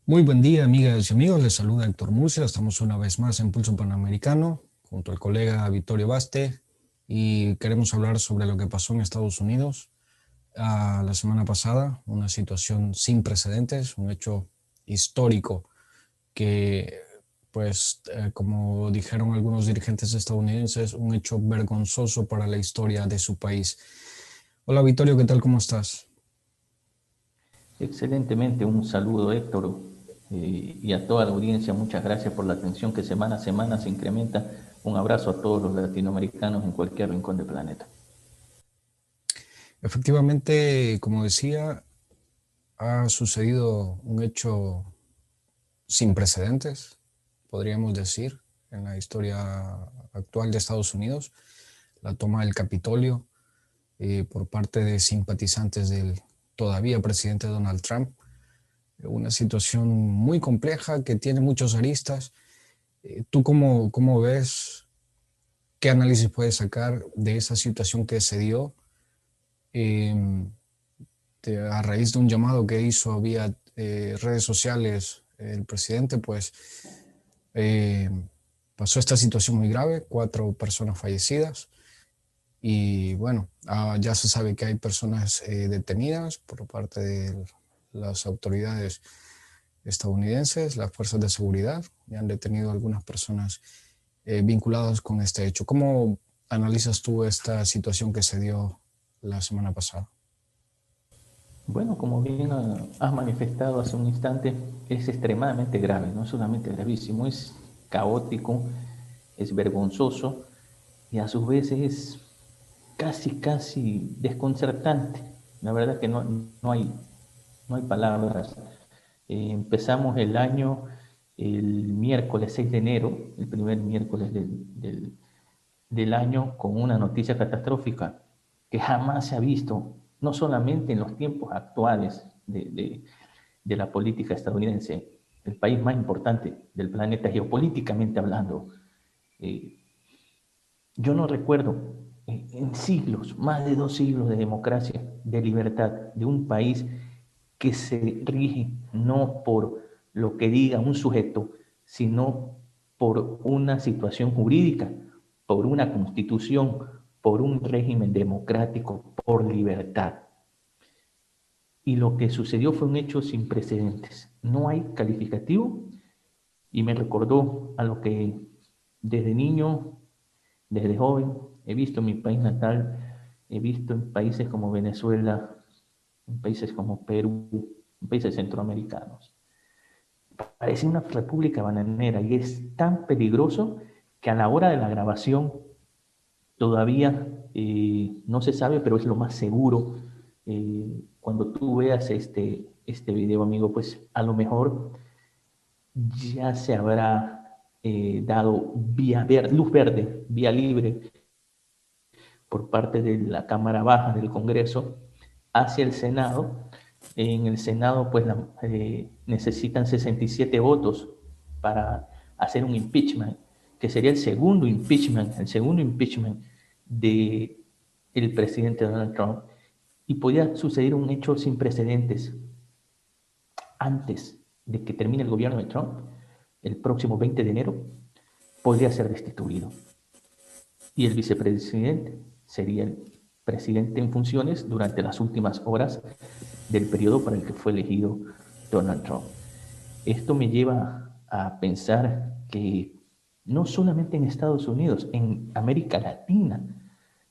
Muy buen día, amigas y amigos. Les saluda Héctor Murcia. Estamos una vez más en Pulso Panamericano junto al colega Vittorio Baste y queremos hablar sobre lo que pasó en Estados Unidos la semana pasada, una situación sin precedentes, un hecho histórico que, como dijeron algunos dirigentes estadounidenses, un hecho vergonzoso para la historia de su país. Hola Vittorio, ¿qué tal? ¿Cómo estás? Excelentemente, un saludo Héctor y a toda la audiencia, muchas gracias por la atención que semana a semana se incrementa. Un abrazo a todos los latinoamericanos en cualquier rincón del planeta. Efectivamente, como decía, ha sucedido un hecho sin precedentes, podríamos decir, en la historia actual de Estados Unidos, la toma del Capitolio por parte de simpatizantes del todavía presidente Donald Trump, una situación muy compleja que tiene muchos aristas. ¿Tú cómo ves, qué análisis puedes sacar de esa situación que se dio eh, a raíz de un llamado que hizo vía redes sociales el presidente? Pues eh, pasó esta situación muy grave, 4 personas fallecidas y bueno, ya se sabe que hay personas detenidas por parte de las autoridades estadounidenses, las fuerzas de seguridad, y han detenido a algunas personas vinculadas con este hecho. ¿Cómo analizas tú esta situación que se dio la semana pasada? Bueno, como bien has manifestado hace un instante, es extremadamente grave, no solamente gravísimo, es caótico, es vergonzoso y a su vez es casi desconcertante. La verdad que no hay palabras. Empezamos el año el miércoles 6 de enero, el primer miércoles del año, con una noticia catastrófica que jamás se ha visto, no solamente en los tiempos actuales de la política estadounidense, el país más importante del planeta geopolíticamente hablando. Eh, yo no recuerdo en siglos, más de 2 siglos de democracia, de libertad, de un país que se rige no por lo que diga un sujeto, sino por una situación jurídica, por una constitución, por un régimen democrático, por libertad. Y lo que sucedió fue un hecho sin precedentes. No hay calificativo y me recordó a lo que desde niño, desde joven, he visto en mi país natal, he visto en países como Venezuela, en países como Perú, en países centroamericanos. Parece una república bananera y es tan peligroso que a la hora de la grabación todavía no se sabe, pero es lo más seguro. Cuando tú veas este video, amigo, pues a lo mejor ya se habrá dado luz verde, vía libre por parte de la Cámara Baja del Congreso hacia el Senado. En el Senado, pues necesitan 67 votos para hacer un impeachment, que sería el segundo impeachment de el presidente Donald Trump. Y podía suceder un hecho sin precedentes antes de que termine el gobierno de Trump, el próximo 20 de enero, podría ser destituido. Y el vicepresidente sería el presidente en funciones durante las últimas horas del periodo para el que fue elegido Donald Trump. Esto me lleva a pensar que no solamente en Estados Unidos, en América Latina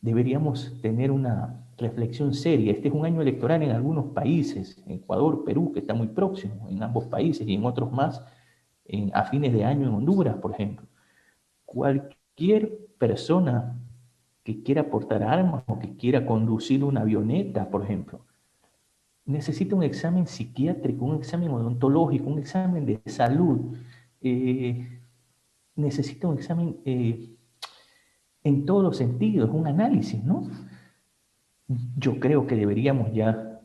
deberíamos tener una reflexión seria. Este es un año electoral en algunos países, Ecuador, Perú, que está muy próximo, en ambos países y en otros más, a fines de año en Honduras, por ejemplo. Cualquier persona que quiera portar armas o que quiera conducir una avioneta, por ejemplo, necesita un examen psiquiátrico, un examen odontológico, un examen de salud, eh, necesita un examen en todos los sentidos, un análisis, ¿no? Yo creo que deberíamos ya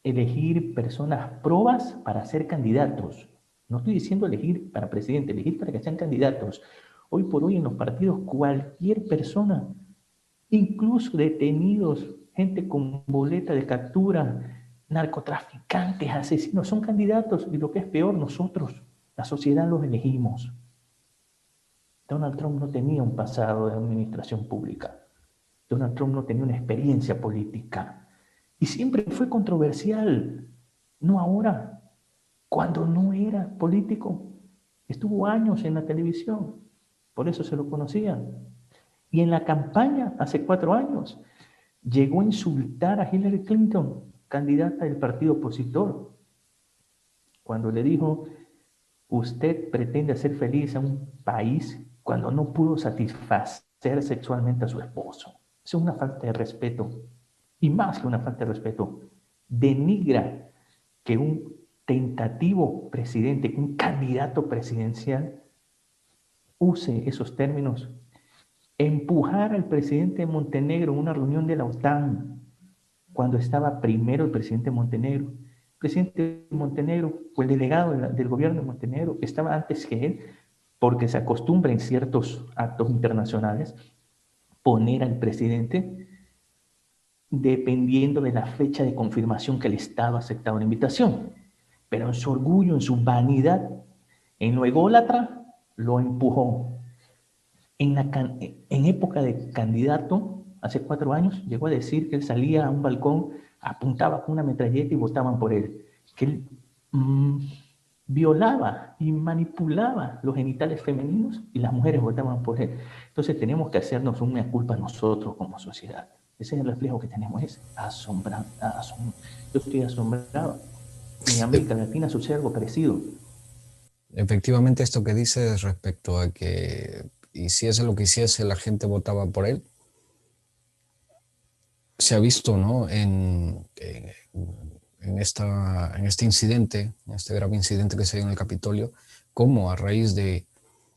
elegir personas probas para ser candidatos. No estoy diciendo elegir para presidente, elegir para que sean candidatos. Hoy por hoy en los partidos cualquier persona, incluso detenidos, gente con boleta de captura, narcotraficantes, asesinos, son candidatos y lo que es peor, nosotros, la sociedad los elegimos. Donald Trump no tenía un pasado de administración pública. Donald Trump no tenía una experiencia política. Y siempre fue controversial. No ahora, cuando no era político. Estuvo años en la televisión. Por eso se lo conocían. Y en la campaña, hace 4 años, llegó a insultar a Hillary Clinton, candidata del partido opositor, cuando le dijo: usted pretende hacer feliz a un país cuando no pudo satisfacer sexualmente a su esposo. Eso es una falta de respeto. Y más que una falta de respeto, denigra que un tentativo presidente, que un candidato presidencial use esos términos. Empujar al presidente de Montenegro en una reunión de la OTAN, cuando estaba primero el presidente de Montenegro. El presidente de Montenegro, o el delegado del gobierno de Montenegro, estaba antes que él, porque se acostumbra en ciertos actos internacionales poner al presidente dependiendo de la fecha de confirmación que el Estado ha aceptado la invitación. Pero en su orgullo, en su vanidad, en lo ególatra, lo empujó. En época de candidato, hace 4 años, llegó a decir que él salía a un balcón, apuntaba con una metralleta y votaban por él. Que él violaba y manipulaba los genitales femeninos y las mujeres votaban por él. Entonces tenemos que hacernos una culpa nosotros como sociedad. Ese es el reflejo que tenemos, es asombrado. Yo estoy asombrado. En América Latina sucede algo parecido. Efectivamente, esto que dices respecto a que hiciese lo que hiciese, la gente votaba por él, se ha visto, ¿no? En este incidente, en este grave incidente que se dio en el Capitolio, cómo a raíz de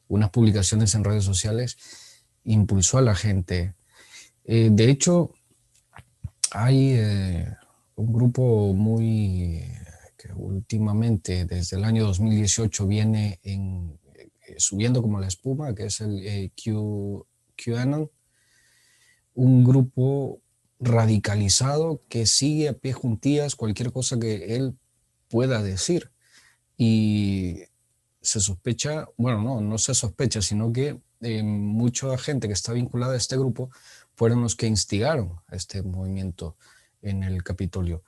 unas publicaciones en redes sociales impulsó a la gente. De hecho, hay un grupo que últimamente, desde el año 2018, viene subiendo como la espuma, que es el QAnon, un grupo radicalizado que sigue a pie juntillas cualquier cosa que él pueda decir. Y se sospecha, bueno, no se sospecha, sino que mucha gente que está vinculada a este grupo fueron los que instigaron a este movimiento en el Capitolio.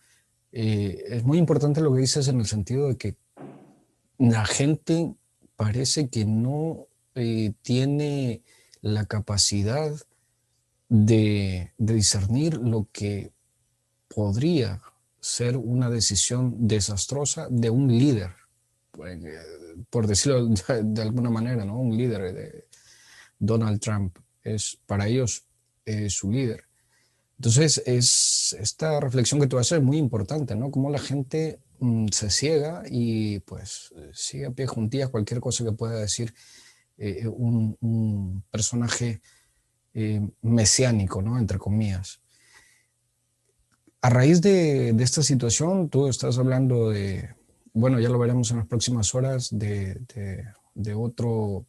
Es muy importante lo que dices en el sentido de que la gente parece que no tiene la capacidad de discernir lo que podría ser una decisión desastrosa de un líder, por decirlo de alguna manera, ¿no? Un líder de Donald Trump es para ellos su líder. Entonces, esta reflexión que tú haces es muy importante, ¿no? Cómo la gente se ciega y pues sigue a pie juntillas cualquier cosa que pueda decir un personaje mesiánico, ¿no? Entre comillas. A raíz de esta situación, tú estás hablando de, bueno, ya lo veremos en las próximas horas, de otro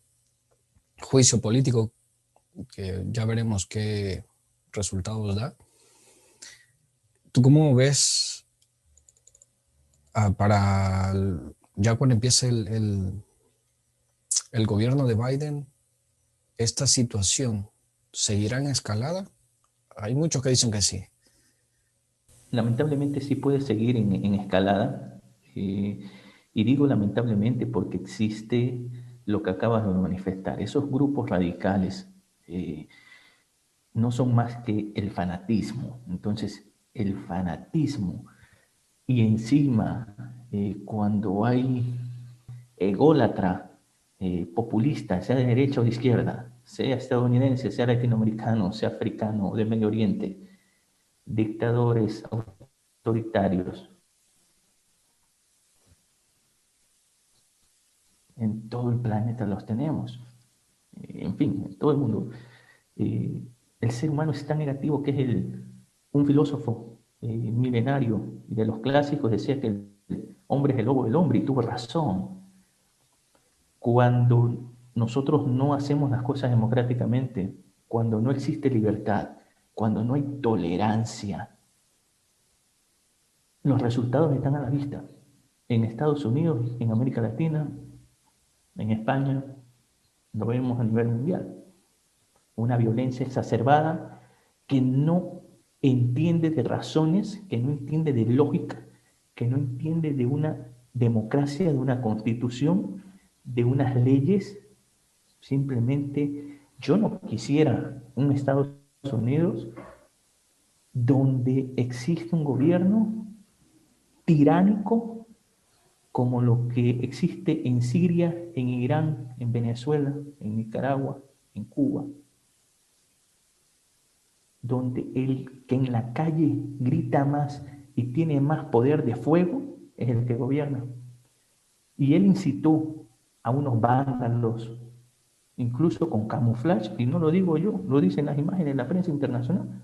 juicio político que ya veremos qué resultados da. ¿Tú cómo ves ya cuando empiece el gobierno de Biden, esta situación seguirá en escalada? Hay muchos que dicen que sí. Lamentablemente sí puede seguir en escalada. Y digo lamentablemente porque existe lo que acabas de manifestar. Esos grupos radicales no son más que el fanatismo. Entonces, el fanatismo y encima cuando hay ególatra, populista, sea de derecha o de izquierda, sea estadounidense, sea latinoamericano, sea africano o del Medio Oriente, dictadores autoritarios, en todo el planeta los tenemos. En fin, en todo el mundo. El ser humano es tan negativo que es un filósofo milenario de los clásicos decía que el hombre es el lobo del hombre y tuvo razón. Cuando nosotros no hacemos las cosas democráticamente, cuando no existe libertad, cuando no hay tolerancia, Los resultados están a la vista. En Estados Unidos, en América Latina, en España, lo vemos a nivel mundial. Una violencia exacerbada que no entiende de razones, que no entiende de lógica, que no entiende de una democracia, de una constitución, de unas leyes. Simplemente yo no quisiera un Estados Unidos donde existe un gobierno tiránico como lo que existe en Siria, en Irán, en Venezuela, en Nicaragua, en Cuba, donde el que en la calle grita más y tiene más poder de fuego es el que gobierna. Y él incitó a unos vándalos, incluso con camuflaje, y no lo digo yo, lo dicen las imágenes de la prensa internacional.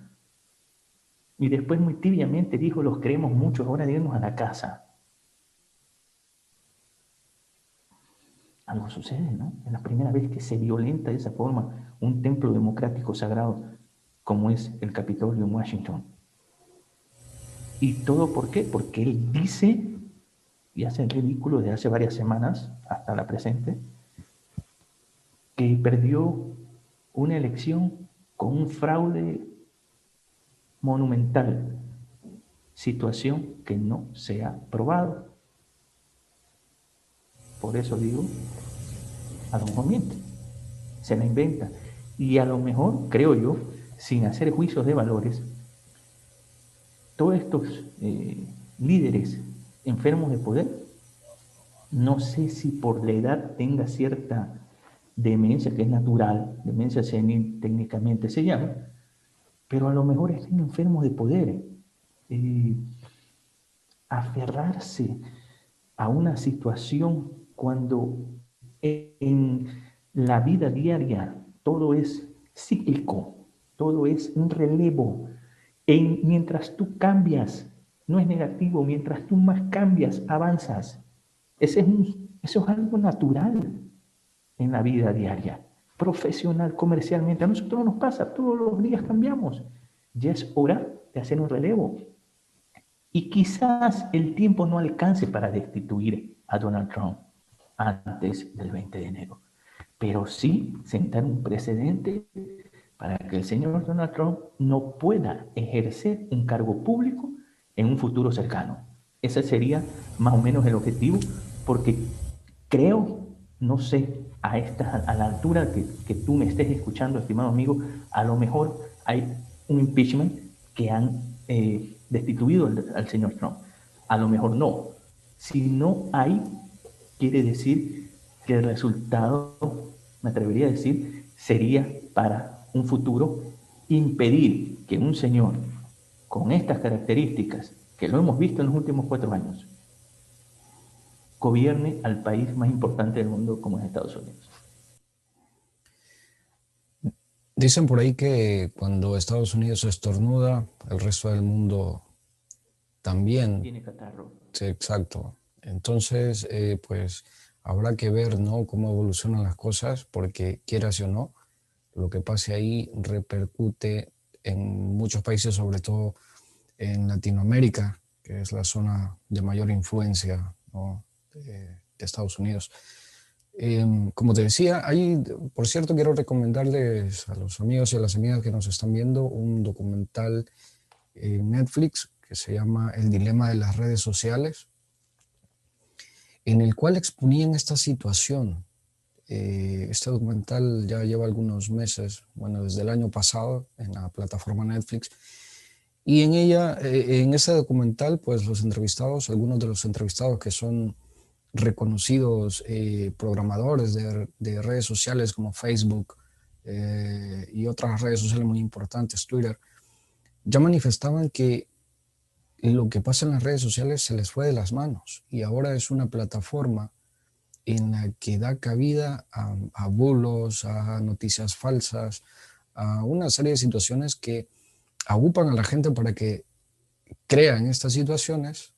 Y después muy tibiamente dijo, los creemos mucho, ahora irnos a la casa. Algo sucede, ¿no? Es la primera vez que se violenta de esa forma un templo democrático sagrado como es el Capitolio en Washington. ¿Y todo por qué? Porque él dice, y hace el ridículo de hace varias semanas hasta la presente, que perdió una elección con un fraude monumental, situación que no se ha probado. Por eso digo, a lo mejor miente, se la inventa. Y a lo mejor, creo yo, sin hacer juicios de valores, todos estos líderes enfermos de poder, no sé si por la edad tenga cierta demencia, que es natural, demencia senil técnicamente se llama, pero a lo mejor están enfermos de poder. Aferrarse a una situación cuando en la vida diaria todo es cíclico, todo es un relevo. Mientras tú cambias, no es negativo, mientras tú más cambias, avanzas. Eso es algo natural en la vida diaria, profesional, comercialmente. A nosotros nos pasa, todos los días cambiamos. Ya es hora de hacer un relevo. Y quizás el tiempo no alcance para destituir a Donald Trump antes del 20 de enero, pero sí sentar un precedente para que el señor Donald Trump no pueda ejercer un cargo público en un futuro cercano. Ese sería más o menos el objetivo, porque creo, no sé, a la altura que tú me estés escuchando, estimado amigo, a lo mejor hay un impeachment que han destituido al señor Trump. A lo mejor no. Si no hay, quiere decir que el resultado, me atrevería a decir, sería para un futuro impedir que un señor con estas características, que lo hemos visto en los últimos 4 años, gobierne al país más importante del mundo como es Estados Unidos. Dicen por ahí que cuando Estados Unidos estornuda, el resto del mundo también. Tiene catarro. Sí, exacto. Entonces, pues habrá que ver, ¿no?, cómo evolucionan las cosas, porque quieras o no, lo que pase ahí repercute en muchos países, sobre todo en Latinoamérica, que es la zona de mayor influencia, ¿no?, de Estados Unidos. Como te decía, por cierto, quiero recomendarles a los amigos y a las amigas que nos están viendo un documental en Netflix que se llama El dilema de las redes sociales, en el cual exponían esta situación. Este documental ya lleva algunos meses, bueno, desde el año pasado, en la plataforma Netflix, y en ese documental, pues los entrevistados, algunos de los entrevistados que son reconocidos programadores de redes sociales como Facebook y otras redes sociales muy importantes, Twitter, ya manifestaban que lo que pasa en las redes sociales se les fue de las manos y ahora es una plataforma en la que da cabida a bulos, a noticias falsas, a una serie de situaciones que agrupan a la gente para que crea en estas situaciones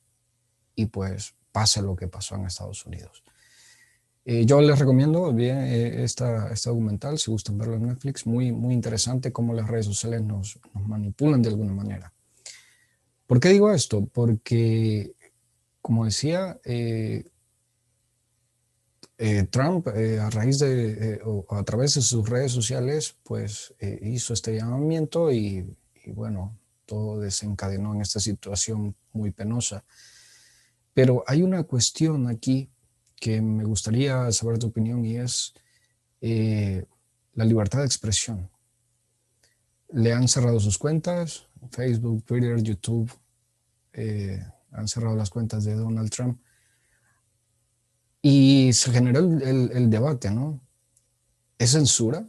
y pues pase lo que pasó en Estados Unidos. Yo les recomiendo bien este documental, si gustan verlo en Netflix, muy, muy interesante cómo las redes sociales nos manipulan de alguna manera. ¿Por qué digo esto? Porque, como decía, Trump, a raíz de, o a través de sus redes sociales, pues hizo este llamamiento y bueno, todo desencadenó en esta situación muy penosa. Pero hay una cuestión aquí que me gustaría saber tu opinión y es eh, la libertad de expresión. Le han cerrado sus cuentas, Facebook, Twitter, YouTube, han cerrado las cuentas de Donald Trump y se generó el debate, ¿no? ¿Es censura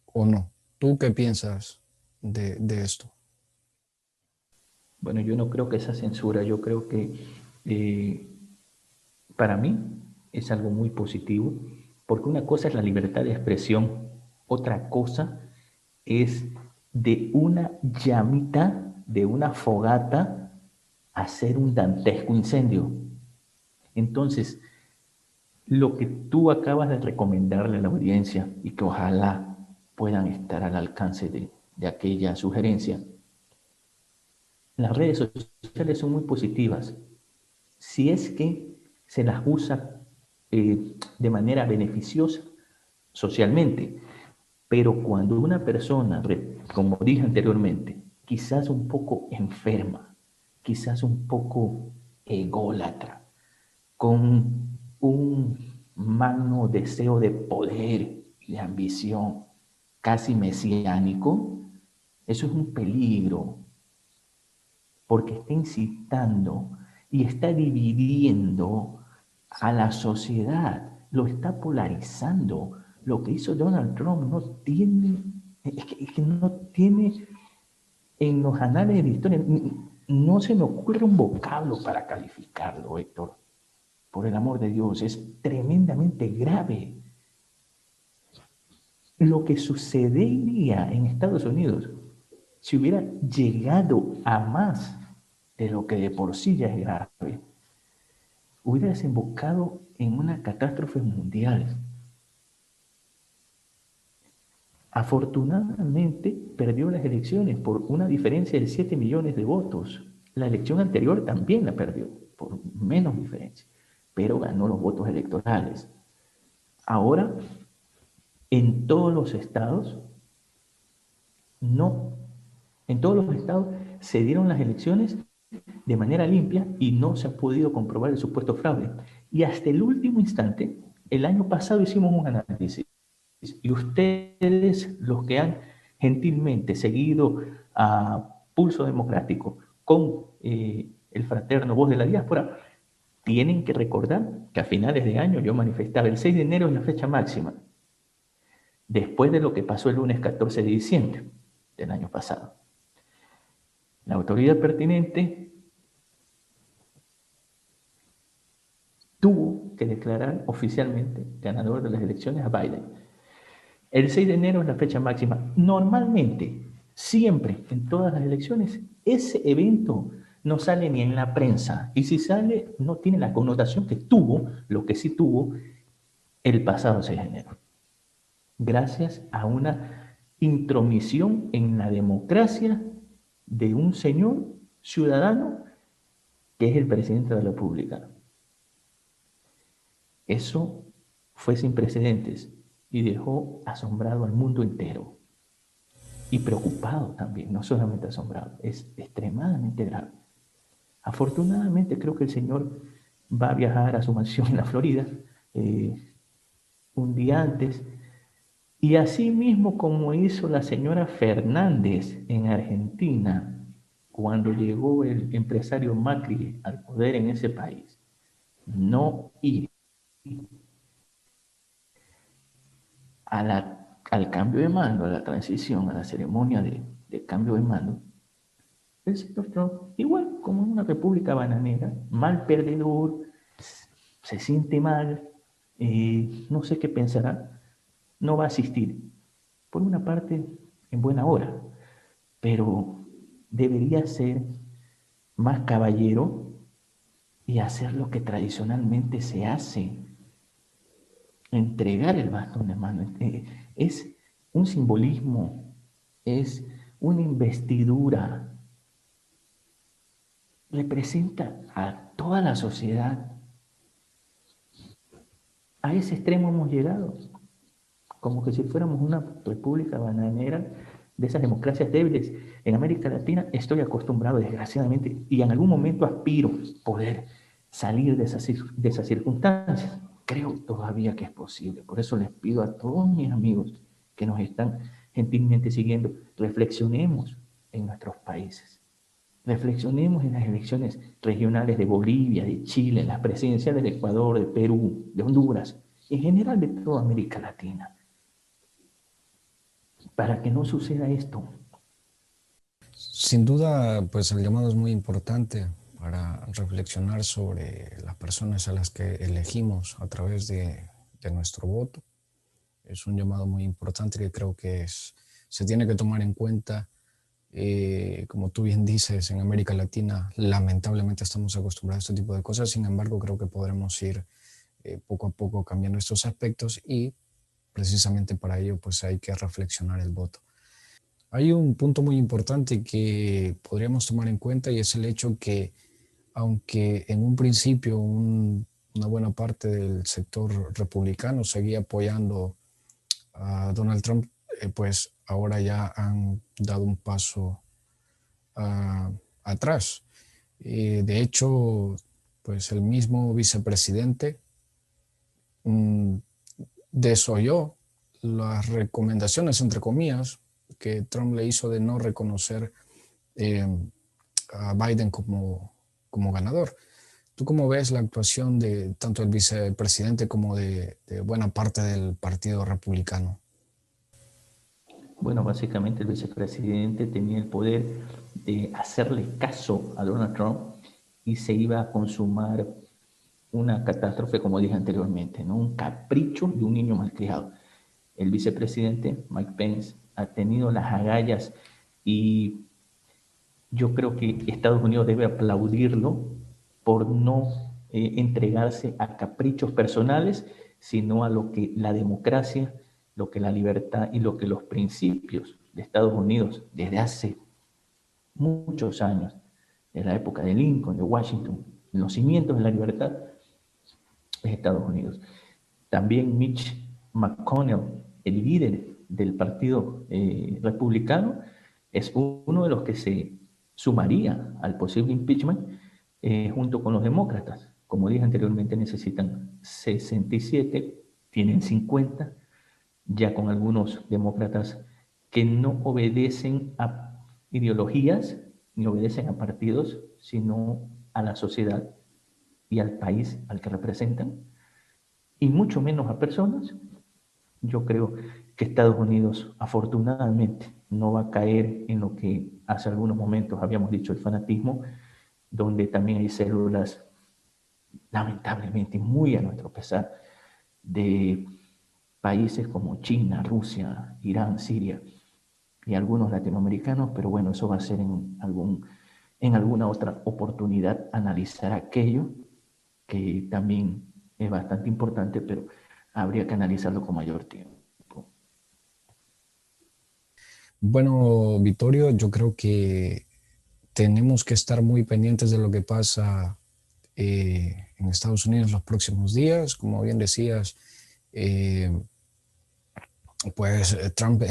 o no? ¿Tú qué piensas de esto? Bueno, yo no creo que esa censura, yo creo que eh, para mí es algo muy positivo, porque una cosa es la libertad de expresión, otra cosa es de una llamita, de una fogata, hacer un dantesco incendio. Entonces, lo que tú acabas de recomendarle a la audiencia y que ojalá puedan estar al alcance de aquella sugerencia, las redes sociales son muy positivas si es que se las usa de manera beneficiosa socialmente. Pero cuando una persona, como dije anteriormente, quizás un poco enferma, quizás un poco ególatra, con un magno deseo de poder y de ambición casi mesiánico, eso es un peligro, porque está incitando y está dividiendo a la sociedad, lo está polarizando. Lo que hizo Donald Trump no tiene, es que no tiene en los anales de la historia, no se me ocurre un vocablo para calificarlo, Héctor. Por el amor de Dios, es tremendamente grave. Lo que sucedería en Estados Unidos si hubiera llegado a más de lo que de por sí ya es grave, hubiera desembocado en una catástrofe mundial. Afortunadamente perdió las elecciones por una diferencia de 7 millones de votos. La elección anterior también la perdió por menos diferencia, pero ganó los votos electorales. Ahora, en todos los estados, no, en todos los estados se dieron las elecciones de manera limpia y no se ha podido comprobar el supuesto fraude. Y hasta el último instante, el año pasado hicimos un análisis y ustedes, los que han gentilmente seguido a Pulso Democrático con el fraterno Voz de la Diáspora, tienen que recordar que a finales de año yo manifestaba el 6 de enero es la fecha máxima, después de lo que pasó el lunes 14 de diciembre del año pasado. La autoridad pertinente tuvo que declarar oficialmente ganador de las elecciones a Biden. El 6 de enero es la fecha máxima. Normalmente, siempre, en todas las elecciones, ese evento no sale ni en la prensa. Y si sale, no tiene la connotación que tuvo, lo que sí tuvo el pasado 6 de enero. Gracias a una intromisión en la democracia de un señor ciudadano que es el presidente de la República. Eso fue sin precedentes y dejó asombrado al mundo entero. Y preocupado también, no solamente asombrado, es extremadamente grave. Afortunadamente creo que el Señor va a viajar a su mansión en la Florida un día antes, y así mismo como hizo la señora Fernández en Argentina, cuando llegó el empresario Macri al poder en ese país, no ir al cambio de mando, a la transición, a la ceremonia de cambio de mando, el señor Trump, igual como en una república bananera, mal perdedor, se siente mal, no sé qué pensará, no va a asistir. Por una parte, en buena hora, pero debería ser más caballero y hacer lo que tradicionalmente se hace, entregar el bastón de mano. Es un simbolismo, es una investidura representa a toda la sociedad. A ese extremo hemos llegado, como que si fuéramos una república bananera de esas democracias débiles. En América Latina estoy acostumbrado, desgraciadamente, y en algún momento aspiro poder salir de esas circunstancias. Creo todavía que es posible. Por eso les pido a todos mis amigos que nos están gentilmente siguiendo, reflexionemos en nuestros países. Reflexionemos en las elecciones regionales de Bolivia, de Chile, en las presidenciales de Ecuador, de Perú, de Honduras, en general de toda América Latina, para que no suceda esto. Sin duda, pues el llamado es muy importante para reflexionar sobre las personas a las que elegimos a través de nuestro voto. Es un llamado muy importante que creo que se tiene que tomar en cuenta. Como tú bien dices, en América Latina lamentablemente estamos acostumbrados a este tipo de cosas. Sin embargo, creo que podremos ir poco a poco cambiando estos aspectos y precisamente para ello pues hay que reflexionar el voto. Hay un punto muy importante que podríamos tomar en cuenta y es el hecho que aunque en un principio una buena parte del sector republicano seguía apoyando a Donald Trump, pues ahora ya han dado un paso atrás. De hecho, pues el mismo vicepresidente mm, desoyó las recomendaciones, entre comillas, que Trump le hizo de no reconocer eh, a Biden como ganador. ¿Tú cómo ves la actuación de tanto el vicepresidente como de buena parte del Partido Republicano? Bueno, básicamente el vicepresidente tenía el poder de hacerle caso a Donald Trump y se iba a consumar una catástrofe, como dije anteriormente, ¿no? Un capricho de un niño malcriado. El vicepresidente Mike Pence ha tenido las agallas y yo creo que Estados Unidos debe aplaudirlo por no entregarse a caprichos personales, sino a lo que la democracia, lo que la libertad y lo que los principios de Estados Unidos desde hace muchos años, en la época de Lincoln, de Washington, en los cimientos de la libertad, es Estados Unidos. También Mitch McConnell, el líder del Partido Republicano, es uno de los que se sumaría al posible impeachment junto con los demócratas. Como dije anteriormente, necesitan 67, tienen 50, ya con algunos demócratas que no obedecen a ideologías ni obedecen a partidos, sino a la sociedad y al país al que representan, y mucho menos a personas. Yo creo que Estados Unidos, afortunadamente, no va a caer en lo que hace algunos momentos habíamos dicho, el fanatismo, donde también hay células, lamentablemente, muy a nuestro pesar, de países como China, Rusia, Irán, Siria y algunos latinoamericanos, pero bueno, eso va a ser en alguna otra oportunidad analizar aquello que también es bastante importante, pero habría que analizarlo con mayor tiempo. Bueno, Vittorio, yo creo que tenemos que estar muy pendientes de lo que pasa en Estados Unidos los próximos días. Como bien decías, eh, pues Trump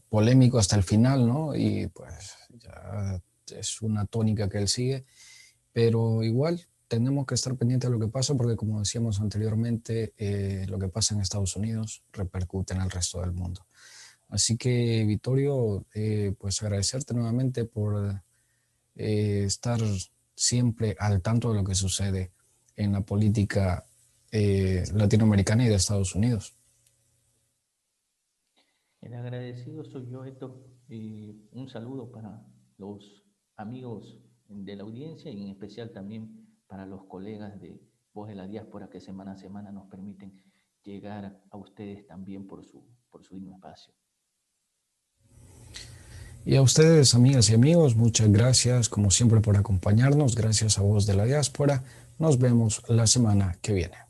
polémico hasta el final, ¿no? Y pues ya es una tónica que él sigue, pero igual tenemos que estar pendientes de lo que pasa porque como decíamos anteriormente, lo que pasa en Estados Unidos repercute en el resto del mundo. Así que, Vittorio, pues agradecerte nuevamente por estar siempre al tanto de lo que sucede en la política latinoamericana y de Estados Unidos. El agradecido soy yo, Héctor. Un saludo para los amigos de la audiencia y en especial también para los colegas de Voz de la Diáspora que semana a semana nos permiten llegar a ustedes también por su digno espacio. Y a ustedes, amigas y amigos, muchas gracias como siempre por acompañarnos. Gracias a Voz de la Diáspora. Nos vemos la semana que viene.